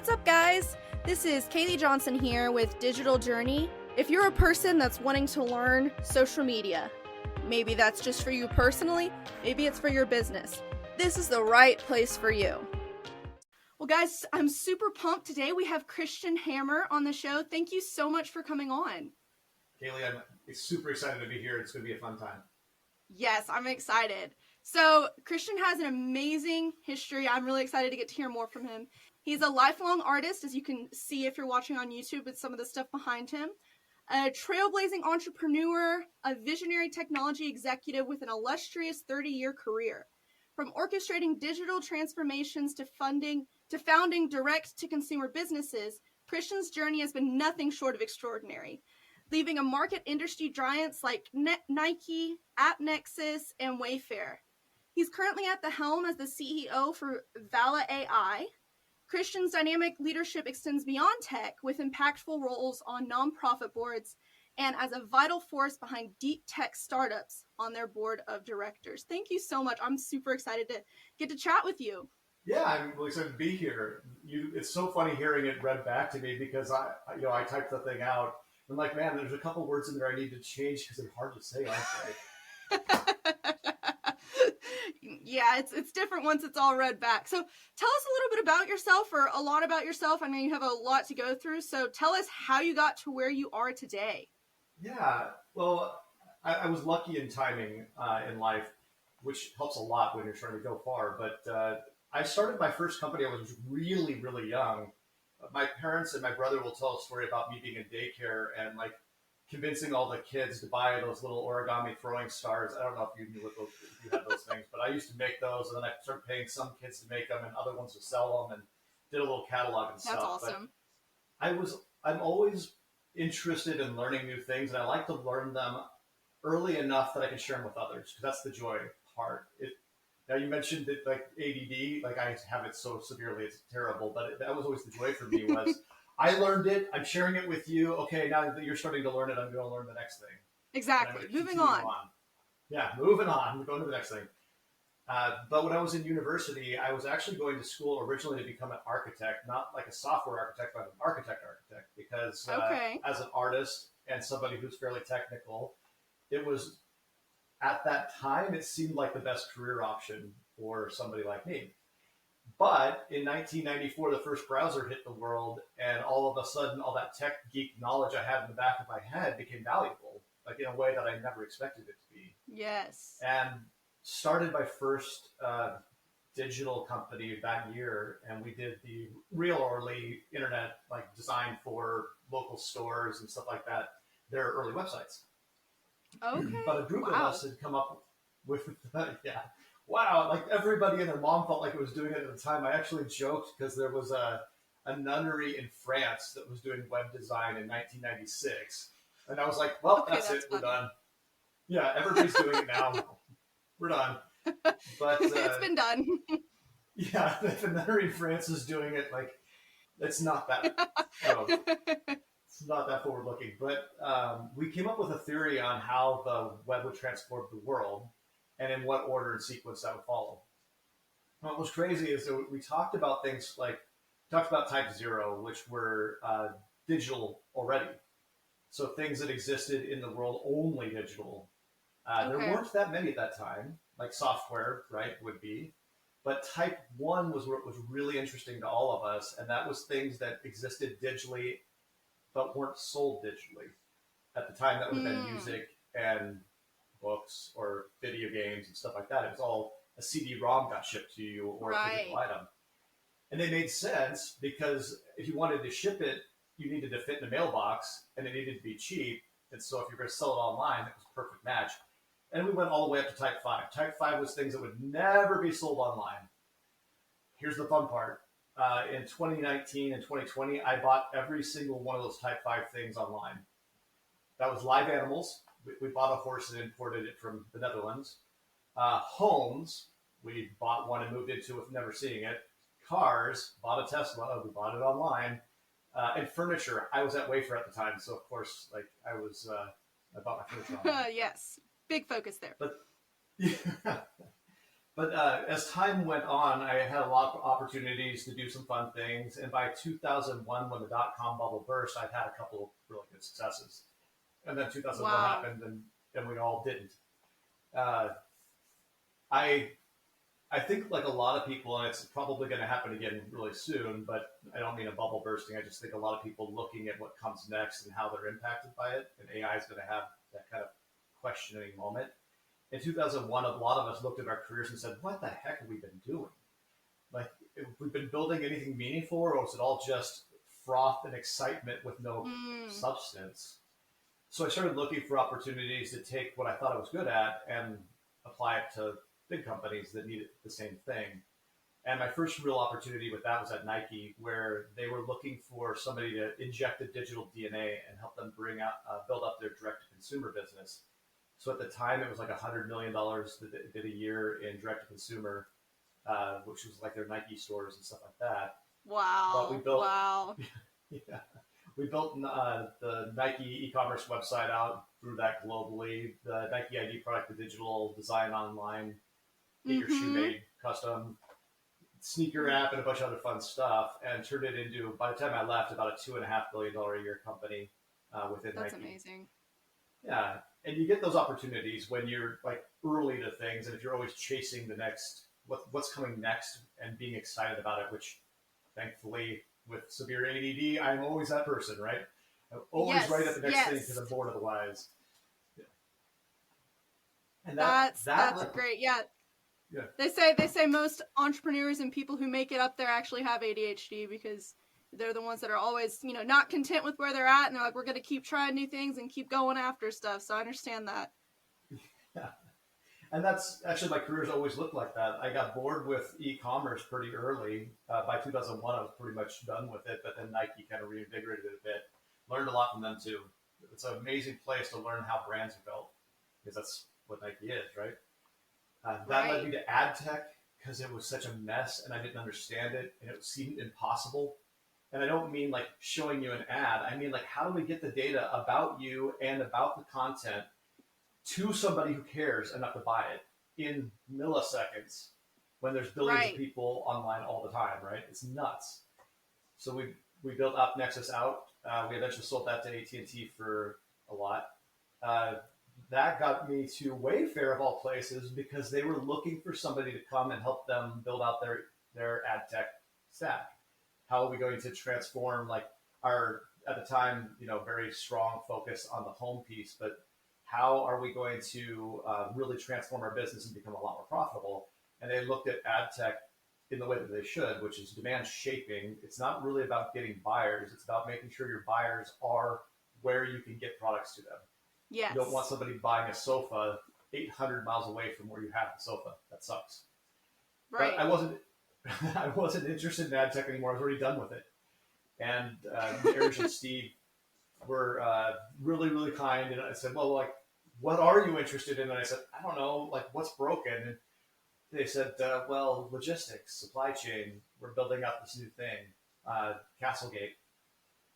What's up, guys? This is Kaylee Johnson here with Digital Journey. If you're a person that's wanting to learn social media, maybe that's just for you personally, maybe it's for your business, this is the right place for you. Well, guys, I'm super pumped today. We have Christian Hammer on the show. Thank you so much for coming on. Kaylee, I'm super excited to be here. It's going to be a fun time. Yes, I'm excited. So Christian has an amazing history. I'm really excited to get to hear more from him. He's a lifelong artist, as you can see if you're watching on YouTube with some of the stuff behind him. A trailblazing entrepreneur, a visionary technology executive with an illustrious 30-year career. From orchestrating digital transformations to founding direct-to-consumer businesses, Christian's journey has been nothing short of extraordinary, leaving a market industry giants like Nike, AppNexus, and Wayfair. He's currently at the helm as the CEO for Vala AI. Christian's dynamic leadership extends beyond tech with impactful roles on nonprofit boards and as a vital force behind deep tech startups on their board of directors. Thank you so much. I'm super excited to get to chat with you. Yeah, I'm really excited to be here. It's so funny hearing it read back to me because I typed the thing out. I'm like, man, there's a couple words in there I need to change because they're hard to say, aren't they? Yeah, it's different once it's all read back. So tell us a little bit about yourself, or a lot about yourself. I know you have a lot to go through, so tell us how you got to where you are today. Yeah, well, I was lucky in timing in life, which helps a lot when you're trying to go far. But I started my first company. I was really, really young. My parents and my brother will tell a story about me being in daycare and like convincing all the kids to buy those little origami throwing stars. I don't know if you knew what those, if you had those things, but I used to make those, and then I started paying some kids to make them and other ones to sell them, and did a little catalog and stuff. That's awesome. But I'm always interested in learning new things, and I like to learn them early enough that I can share them with others, because that's the joy part. Now you mentioned that like ADD, like I have it so severely, it's terrible, but that was always the joy for me was I learned it, I'm sharing it with you. Okay, now that you're starting to learn it, I'm going to learn the next thing. Exactly. Moving on. Yeah, moving on. We're going to the next thing. But when I was in university, I was actually going to school originally to become an architect, not like a software architect, but an architect, because as an artist and somebody who's fairly technical, it was at that time, it seemed like the best career option for somebody like me. But in 1994, the first browser hit the world, and all of a sudden, all that tech geek knowledge I had in the back of my head became valuable, like in a way that I never expected it to be. Yes. And started my first digital company that year, and we did the real early internet, like designed for local stores and stuff like that, their early websites. Okay. But a group of us had come up with, like everybody and their mom felt like it was doing it at the time. I actually joked because there was a nunnery in France that was doing web design in 1996. And I was like, well, that's it. We're done. Yeah, everybody's doing it now. We're done. But it's been done. Yeah, the nunnery in France is doing it. Like, it's not that. It's not that forward looking, but we came up with a theory on how the web would transform the world and in what order and sequence that would follow. What was crazy is that we talked about things like, type 0, which were digital already. So things that existed in the world only digital. There weren't that many at that time, like software, right, would be. But type 1 was what was really interesting to all of us, and that was things that existed digitally but weren't sold digitally. At the time, that would have been music and books or video games and stuff like that. It was all a CD-ROM got shipped to you or a physical item. And they made sense because if you wanted to ship it, you needed to fit in a mailbox and it needed to be cheap. And so if you're going to sell it online, it was a perfect match. And we went all the way up to type 5. Type 5 was things that would never be sold online. Here's the fun part. In 2019 and 2020, I bought every single one of those type 5 things online. That was live animals. We bought a horse and imported it from the Netherlands. Homes, we bought one and moved into with never seeing it. Cars, bought a Tesla, we bought it online. And furniture, I was at Wayfair at the time, so of course, like I bought my furniture online. Yes, big focus there. But yeah. But as time went on, I had a lot of opportunities to do some fun things. And by 2001, when the dot-com bubble burst, I'd had a couple of really good successes. And then 2001 Wow. happened, and we all didn't. Uh, I I think like a lot of people, and it's probably going to happen again really soon, but I don't mean a bubble bursting. I just think a lot of people looking at what comes next and how they're impacted by it, and AI is going to have that kind of questioning moment. In 2001, a lot of us looked at our careers and said, "What the heck have we been doing? Like, if we've been building anything meaningful, or is it all just froth and excitement with no Mm. substance?" So I started looking for opportunities to take what I thought I was good at and apply it to big companies that needed the same thing. And my first real opportunity with that was at Nike, where they were looking for somebody to inject the digital DNA and help them bring out, build up their direct to consumer business. So at the time, it was like $100 million that they did a year in direct to consumer, which was like their Nike stores and stuff like that. But we Wow. built, Wow. yeah, we built the Nike e-commerce website out, grew that globally. The Nike ID product, the digital design online, get your shoe Mm-hmm. made custom sneaker app, and a bunch of other fun stuff, and turned it into, by the time I left, about a $2.5 billion a year company within That's Nike. amazing. Yeah, and you get those opportunities when you're like early to things, and if you're always chasing the next, what's coming next, and being excited about it, which thankfully with severe ADD, I'm always that person, right? I'm always right at Yes. the next thing because Yes. I'm bored otherwise. Yeah. And that That's like great. Yeah. yeah. They say most entrepreneurs and people who make it up there actually have ADHD because they're the ones that are always, not content with where they're at, and they're like, we're going to keep trying new things and keep going after stuff. So I understand that. Yeah. And that's actually my career's always looked like that. I got bored with e-commerce pretty early. By 2001, I was pretty much done with it, but then Nike kind of reinvigorated it a bit. Learned a lot from them too. It's an amazing place to learn how brands are built because that's what Nike is, right? That led me Right. to ad tech because it was such a mess and I didn't understand it and it seemed impossible. And I don't mean like showing you an ad. I mean like how do we get the data about you and about the content to somebody who cares enough to buy it in milliseconds when there's billions of Right. people online all the time, right? It's nuts. So we built Up Nexus out. We eventually sold that to AT&T for a lot. Uh, that got me to Wayfair of all places because they were looking for somebody to come and help them build out their ad tech stack. How are we going to transform like our at the time very strong focus on the home piece, but how are we going to really transform our business and become a lot more profitable? And they looked at ad tech in the way that they should, which is demand shaping. It's not really about getting buyers. It's about making sure your buyers are where you can get products to them. You don't want Yes. somebody buying a sofa 800 miles away from where you have the sofa. That sucks. But Right. I wasn't I wasn't interested in ad tech anymore. I was already done with it. And Arish and Steve were really, really kind. And I said, well, like, what are you interested in? And I said, I don't know, like, what's broken? And they said, well, logistics, supply chain. We're building up this new thing, Castlegate.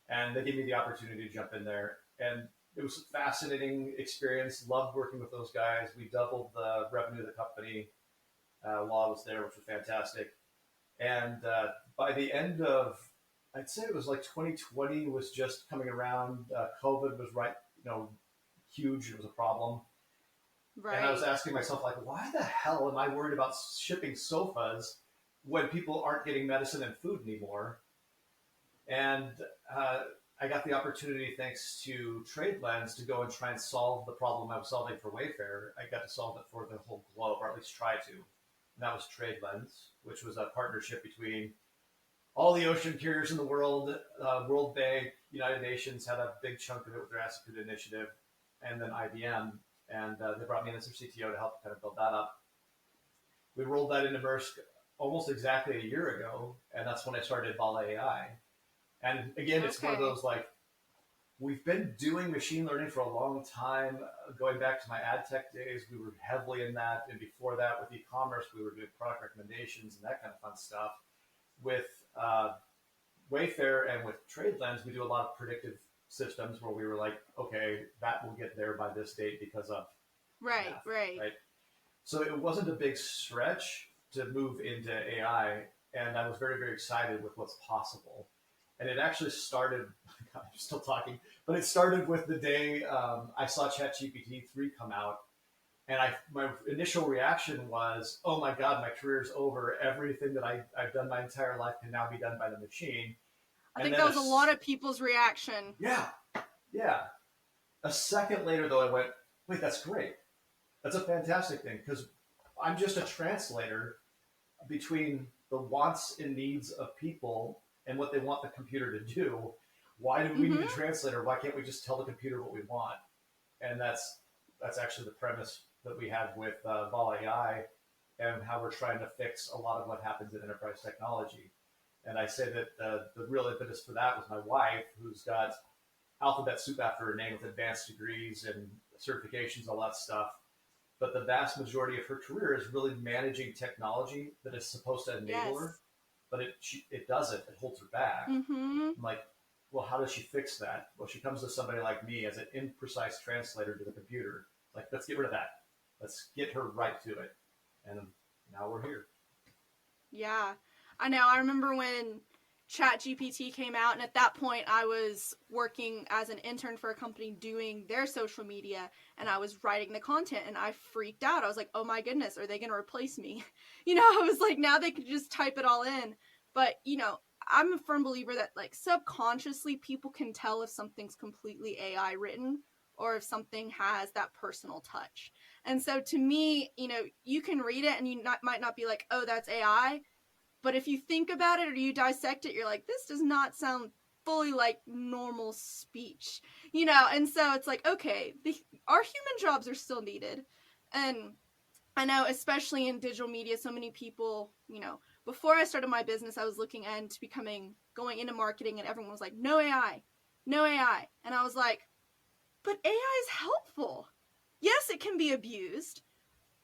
And they gave me the opportunity to jump in there. And it was a fascinating experience. Loved working with those guys. We doubled the revenue of the company while I was there, which was fantastic. And by the end of, I'd say it was like 2020 was just coming around. COVID was right, huge. It was a problem. And I was Right. asking myself, like, why the hell am I worried about shipping sofas when people aren't getting medicine and food anymore? And uh, I got the opportunity, thanks to Trade Lens, to go and try and solve the problem I was solving for Wayfair. I got to solve it for the whole globe, or at least try to. And that was Trade Lens, which was a partnership between all the ocean carriers in the world. World Bank, United Nations had a big chunk of it with their Asset initiative, and then IBM. And they brought me in as their CTO to help kind of build that up. We rolled that into Maersk almost exactly a year ago, and that's when I started Vala AI. And again, it's one of Okay. those like we've been doing machine learning for a long time. Going back to my ad tech days, we were heavily in that, and before that, with e-commerce, we were doing product recommendations and that kind of fun stuff. With Wayfair and with Trade Lens, we do a lot of predictive systems where we were like, okay, that will get there by this date because of Right. math, Right. right? So it wasn't a big stretch to move into AI, and I was very, very excited with what's possible. And it actually started, God, I'm still talking, but it started with the day I saw ChatGPT 3 come out. And my initial reaction was, oh my God, my career's over. Everything that I've done my entire life can now be done by the machine. I And think then, that was a lot of people's reaction. yeah, yeah. A second later, though, I went, wait, that's great. That's a fantastic thing because I'm just a translator between the wants and needs of people and what they want the computer to do. Why do we need a translator? Why can't we just tell the computer what we want? And that's actually the premise that we have with Vala AI and how we're trying to fix a lot of what happens in enterprise technology. And I say that the real impetus for that was my wife, who's got alphabet soup after her name with advanced degrees and certifications, all that stuff. But the vast majority of her career is really managing technology that is supposed to enable Yes. her, but it doesn't. It holds her back. Mm-hmm. I'm like, well, how does she fix that? Well, she comes to somebody like me as an imprecise translator to the computer. Like, let's get rid of that. Let's get her right to it. And now we're here. Yeah, I know. I remember when ChatGPT came out, and at that point, I was working as an intern for a company doing their social media, and I was writing the content, and I freaked out. I was like, oh my goodness, are they going to replace me? I was like, now they could just type it all in. But, I'm a firm believer that, like, subconsciously people can tell if something's completely AI written or if something has that personal touch. And so to me, you can read it and you might not be like, oh, that's AI. But if you think about it or you dissect it, you're like, this does not sound fully like normal speech, And so it's like, okay, our human jobs are still needed. And I know, especially in digital media, so many people, before I started my business, I was looking into going into marketing, and everyone was like, no AI, no AI. And I was like, but AI is helpful. Yes, it can be abused,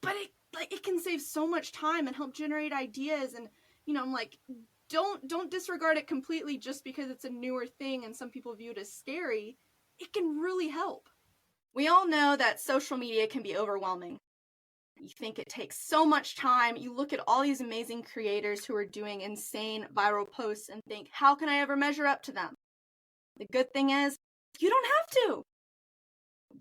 but it can save so much time and help generate ideas. And I'm like, don't disregard it completely just because it's a newer thing and some people view it as scary. It can really help. We all know that social media can be overwhelming. You think it takes so much time. You look at all these amazing creators who are doing insane viral posts and think, how can I ever measure up to them? The good thing is, you don't have to.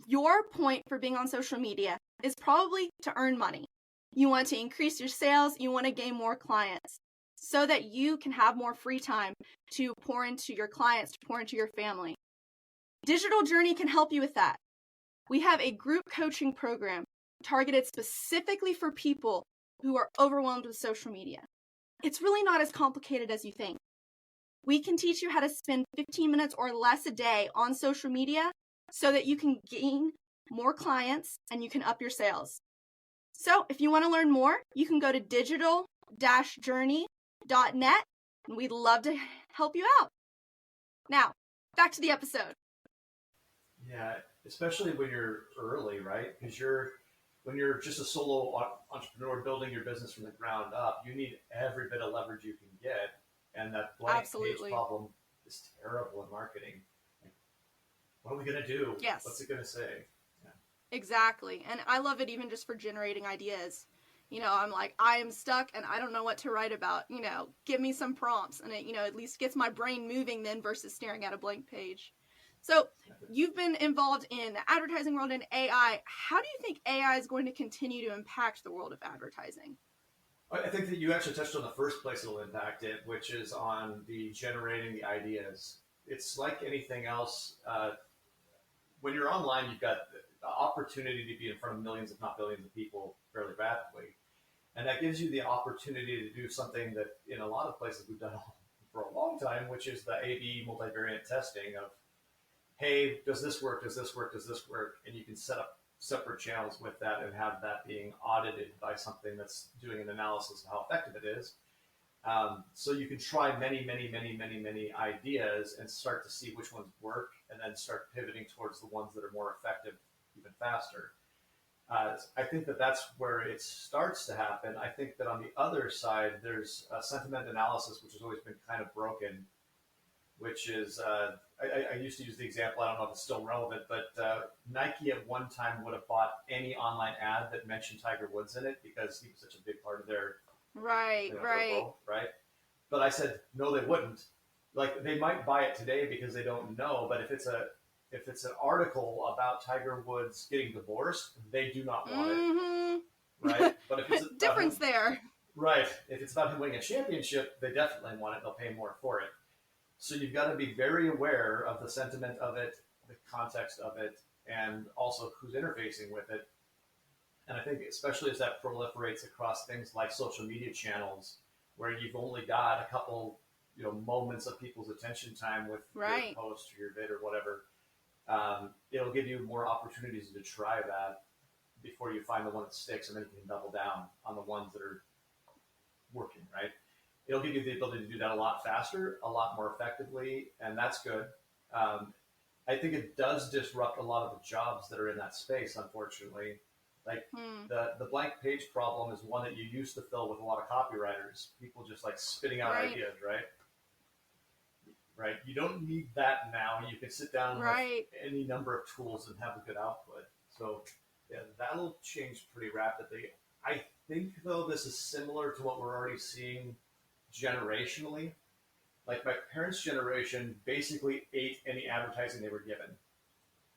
Your point for being on social media is probably to earn money. You want to increase your sales, you want to gain more clients so that you can have more free time to pour into your clients, to pour into your family. Digital Journey can help you with that. We have a group coaching program targeted specifically for people who are overwhelmed with social media. It's really not as complicated as you think. We can teach you how to spend 15 minutes or less a day on social media so that you can gain more clients and you can up your sales. So if you want to learn more, you can go to digital-journey.net, and we'd love to help you out. Now, back to the episode. Yeah, especially when you're early, right? Because when you're just a solo entrepreneur building your business from the ground up, you need every bit of leverage you can get. And that blank page problem is terrible in marketing. Like, what are we going to do? Yes. What's it going to say? Yeah. Exactly. And I love it even just for generating ideas. I'm like, I am stuck and I don't know what to write about. Give me some prompts, and it, at least gets my brain moving then versus staring at a blank page. So you've been involved in the advertising world and AI. How do you think AI is going to continue to impact the world of advertising? I think that you actually touched on the first place it'll impact it, which is on the generating the ideas. It's like anything else. When you're online, you've got the opportunity to be in front of millions, if not billions of people fairly rapidly. And that gives you the opportunity to do something that in a lot of places we've done for a long time, which is the A/B multivariate testing of, hey, does this work? Does this work? Does this work? And you can set up separate channels with that and have that being audited by something that's doing an analysis of how effective it is. So you can try many, many, many, many, many ideas and start to see which ones work and then start pivoting towards the ones that are more effective even faster. I think that that's where it starts to happen. I think that on the other side, there's a sentiment analysis, which has always been kind of broken, which is I used to use the example. I don't know if it's still relevant, but Nike at one time would have bought any online ad that mentioned Tiger Woods in it because he was such a big part of their Right, their right. role, right? But I said no, they wouldn't. Like they might buy it today because they don't know, but if it's an article about Tiger Woods getting divorced, they do not want it, Mm-hmm. right? But if it's about him, Difference there. right, if it's about him winning a championship, they definitely want it. They'll pay more for it. So you've got to be very aware of the sentiment of it, the context of it, and also who's interfacing with it. And I think especially as that proliferates across things like social media channels, where you've only got a couple, moments of people's attention time with your Right. post or your vid or whatever, it'll give you more opportunities to try that before you find the one that sticks, and then you can double down on the ones that are working, right? It'll give you the ability to do that a lot faster, a lot more effectively, and that's good. I think it does disrupt a lot of the jobs that are in that space, unfortunately. Like Hmm. the blank page problem is one that you used to fill with a lot of copywriters, people just like spitting out Right. ideas, right? Right. You don't need that now. You can sit down with Right. any number of tools and have a good output. So yeah, that'll change pretty rapidly. I think though this is similar to what we're already seeing generationally. Like my parents' generation basically ate any advertising they were given.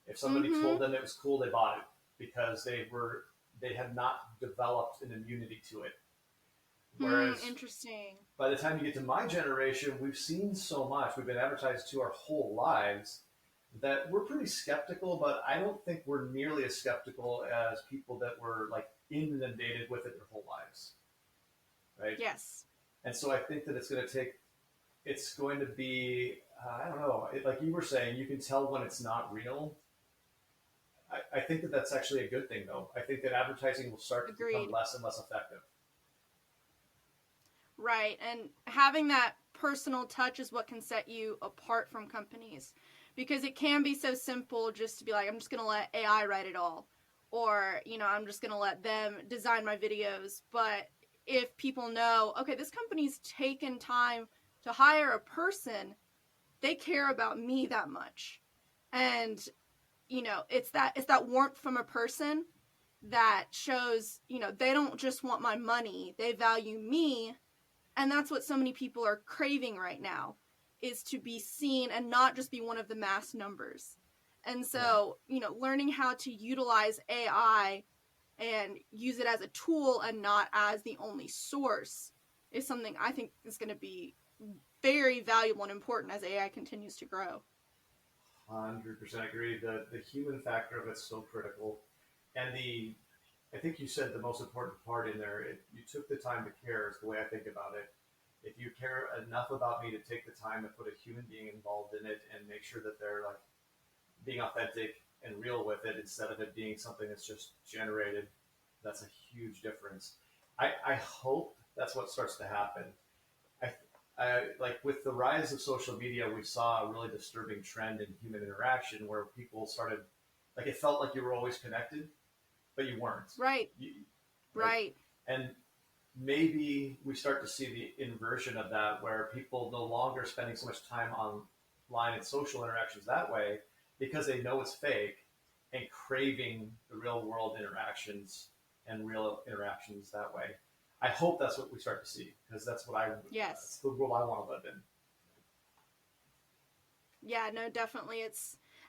If somebody Mm-hmm. told them it was cool, they bought it because they had not developed an immunity to it. Whereas Interesting. by the time you get to my generation, we've seen so much, we've been advertised to our whole lives that we're pretty skeptical, but I don't think we're nearly as skeptical as people that were like inundated with it their whole lives. Right. Yes. And so I think that it's going to be, I don't know, like you were saying, you can tell when it's not real. I think that that's actually a good thing, though. I think that advertising will start to become Agreed. less and less effective. Right. And having that personal touch is what can set you apart from companies. Because it can be so simple just to be like, I'm just going to let AI write it all. Or, I'm just going to let them design my videos. But if people know, okay, this company's taken time to hire a person, they care about me that much. And, it's that warmth from a person that shows, they don't just want my money, they value me. And that's what so many people are craving right now, is to be seen and not just be one of the mass numbers. And Yeah. so, learning how to utilize AI and use it as a tool and not as the only source is something I think is going to be very valuable and important as AI continues to grow. 100% agree. The human factor of it's so critical. And I think you said the most important part in there, you took the time to care is the way I think about it. If you care enough about me to take the time to put a human being involved in it and make sure that they're like being authentic and real with it instead of it being something that's just generated, that's a huge difference. I hope that's what starts to happen. I, I like with the rise of social media, we saw a really disturbing trend in human interaction where people started, like it felt like you were always connected, but you weren't. Right. You, right? Right. And maybe we start to see the inversion of that where people no longer spending so much time online and social interactions that way because they know it's fake and craving the real world interactions and real interactions that way. I hope that's what we start to see because that's Yes. the world I want to live in. Yeah, no, definitely.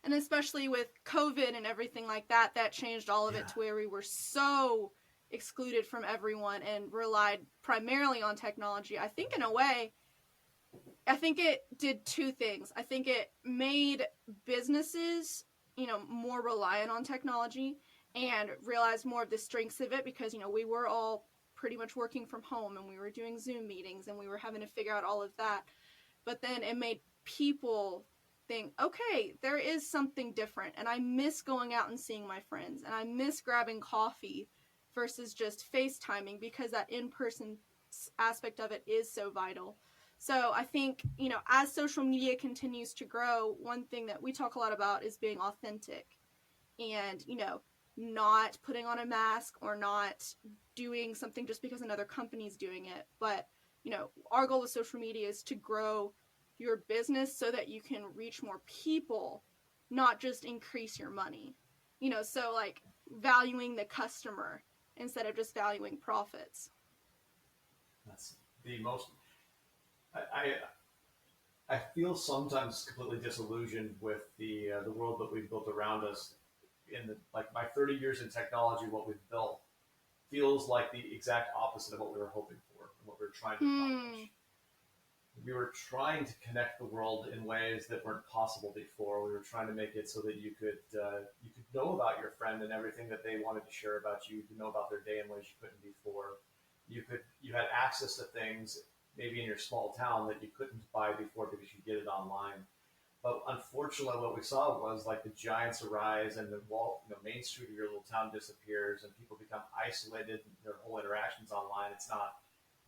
And especially with COVID and everything like that, that changed all of it Yeah. to where we were so excluded from everyone and relied primarily on technology. I think in a way, I think it did two things. I think it made businesses, more reliant on technology and realized more of the strengths of it because, we were all pretty much working from home and we were doing Zoom meetings and we were having to figure out all of that. But then it made people think, okay, there is something different. And I miss going out and seeing my friends. And I miss grabbing coffee versus just FaceTiming because that in person aspect of it is so vital. So I think, as social media continues to grow, one thing that we talk a lot about is being authentic and, not putting on a mask or not doing something just because another company's doing it. But, our goal with social media is to grow your business so that you can reach more people, not just increase your money. So like valuing the customer instead of just valuing profits. That's the most. I feel sometimes completely disillusioned with the world that we've built around us. In the like my 30 years in technology, what we've built feels like the exact opposite of what we were hoping for and what we were trying to accomplish. We were trying to connect the world in ways that weren't possible before. We were trying to make it so that you could know about your friend and everything that they wanted to share about you. You could know about their day in ways you couldn't before. You had access to things maybe in your small town that you couldn't buy before because you get it online. But unfortunately, what we saw was like the giants arise and the main street of your little town disappears and people become isolated. Their whole interactions online. It's not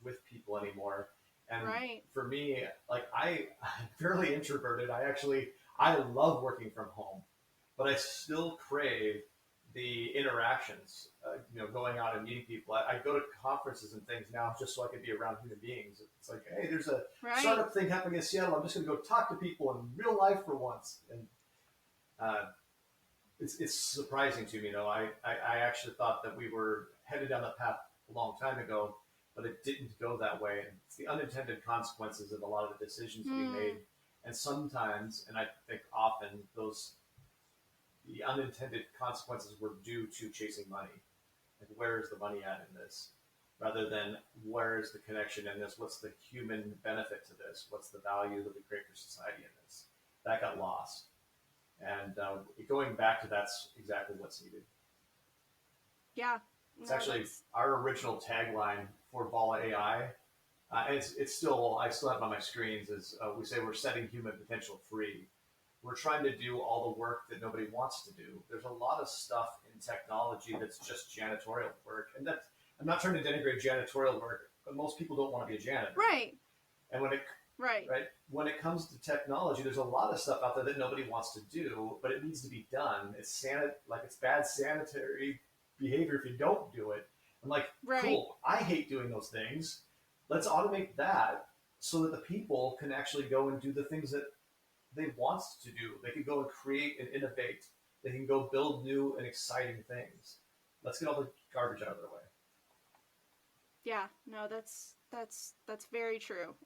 with people anymore. And Right. for me, like I'm fairly introverted. I love working from home, but I still crave the interactions. Going out and meeting people. I go to conferences and things now just so I can be around human beings. It's like, hey, there's a Right. startup thing happening in Seattle. I'm just going to go talk to people in real life for once. And uh, it's surprising to me. I actually thought that we were headed down the path a long time ago, but it didn't go that way. And it's the unintended consequences of a lot of the decisions being made. And sometimes, and I think often, the unintended consequences were due to chasing money. Like, where is the money at in this? Rather than where is the connection in this? What's the human benefit to this? What's the value that we create for society in this? That got lost. And going back to that's exactly what's needed. Yeah. It's actually our original tagline for Vala AI. And it's still, I still have it on my screens, is we say we're setting human potential free. We're trying to do all the work that nobody wants to do. There's a lot of stuff in technology that's just janitorial work. And that's, I'm not trying to denigrate janitorial work, but most people don't want to be a janitor. Right. And right. when it comes to technology, there's a lot of stuff out there that nobody wants to do, but it needs to be done. It's bad sanitary behavior if you don't do it. I'm like, Right. cool, I hate doing those things. Let's automate that so that the people can actually go and do the things that they want to do. They can go and create and innovate. They can go build new and exciting things. Let's get all the garbage out of their way. Yeah, no, that's very true.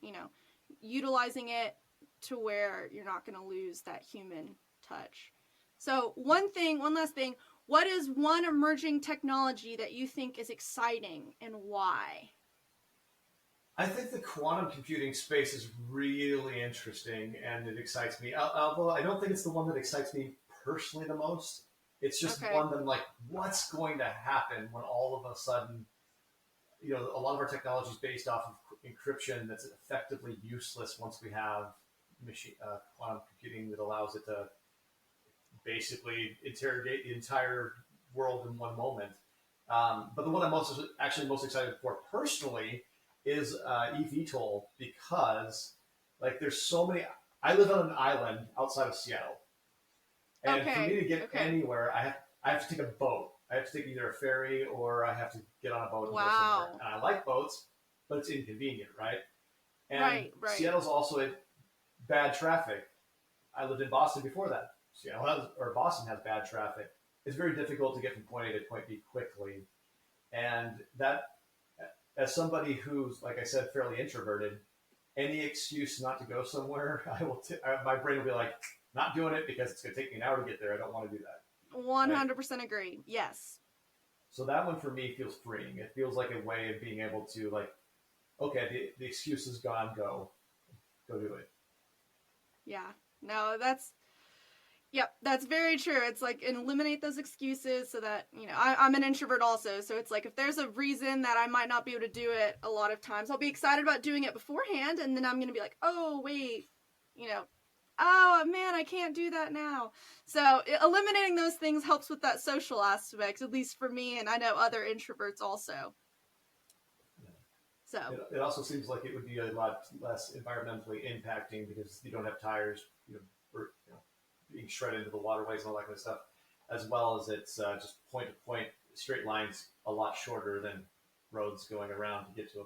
Utilizing it to where you're not going to lose that human touch. So one last thing, what is one emerging technology that you think is exciting and why? I think the quantum computing space is really interesting and it excites me. Although I don't think it's the one that excites me personally the most. It's just one that I'm like, what's going to happen when all of a sudden, a lot of our technology is based off of encryption that's effectively useless once we have quantum computing that allows it to basically interrogate the entire world in one moment. But the one I'm most excited for personally is E-VTOL because there's so many. I live on an island outside of Seattle, and for me to get anywhere, I have to take a boat. I have to take either a ferry or I have to get on a boat and go somewhere. And I like boats, but it's inconvenient, right? And right. Seattle's also a bad traffic. I lived in Boston before that. Boston has bad traffic. It's very difficult to get from point A to point B quickly, and that, as somebody who's, like I said, fairly introverted, any excuse not to go somewhere, my brain will be like, not doing it because it's going to take me an hour to get there. I don't want to do that. 100% agree. Yes. So that one for me feels freeing. It feels like a way of being able to okay, the excuse is gone. Go do it. Yeah. No, that's very true. It's and eliminate those excuses so that, I'm an introvert also. So it's if there's a reason that I might not be able to do it, a lot of times I'll be excited about doing it beforehand. And then I'm going to be like, oh, wait, oh man, I can't do that now. So eliminating those things helps with that social aspect, at least for me. And I know other introverts also. So it also seems like it would be a lot less environmentally impacting because you don't have tires, being shredded into the waterways and all that kind of stuff, as well as it's just point to point straight lines, a lot shorter than roads going around to get to a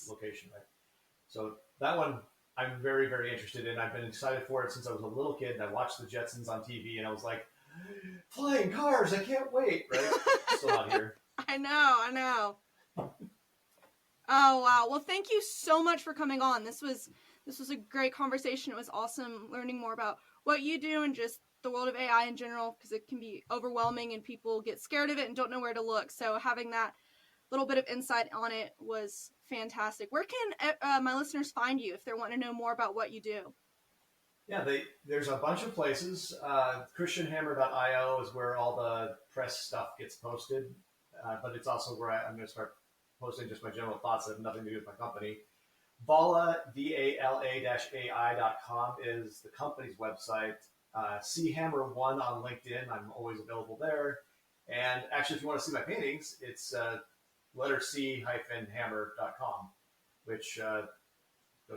location, right? So that one I'm very, very interested in. I've been excited for it since I was a little kid. And I watched the Jetsons on TV, and I was like, flying cars! I can't wait! Right? Still not here. I know. Oh wow. Well, thank you so much for coming on. This was a great conversation. It was awesome learning more about what you do and just the world of AI in general, because it can be overwhelming and people get scared of it and don't know where to look. So having that little bit of insight on it was fantastic. Where can my listeners find you if they want to know more about what you do? Yeah, there's a bunch of places. ChristianHammer.io is where all the press stuff gets posted, but it's also where I'm going to start posting just my general thoughts that have nothing to do with my company. Vala, VALA-AI.com is the company's website. CHammer1 on LinkedIn. I'm always available there. And actually, if you want to see my paintings, it's letter C-hammer.com, which go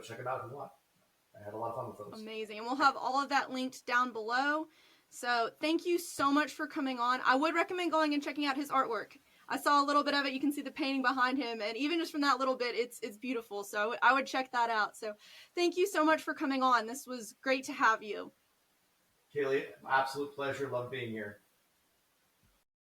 check them out if you want. I had a lot of fun with those. Amazing. And we'll have all of that linked down below. So thank you so much for coming on. I would recommend going and checking out his artwork. I saw a little bit of it. You can see the painting behind him, and even just from that little bit, it's beautiful. So I would check that out. So thank you so much for coming on. This was great to have you. Kaylee, absolute pleasure. Love being here.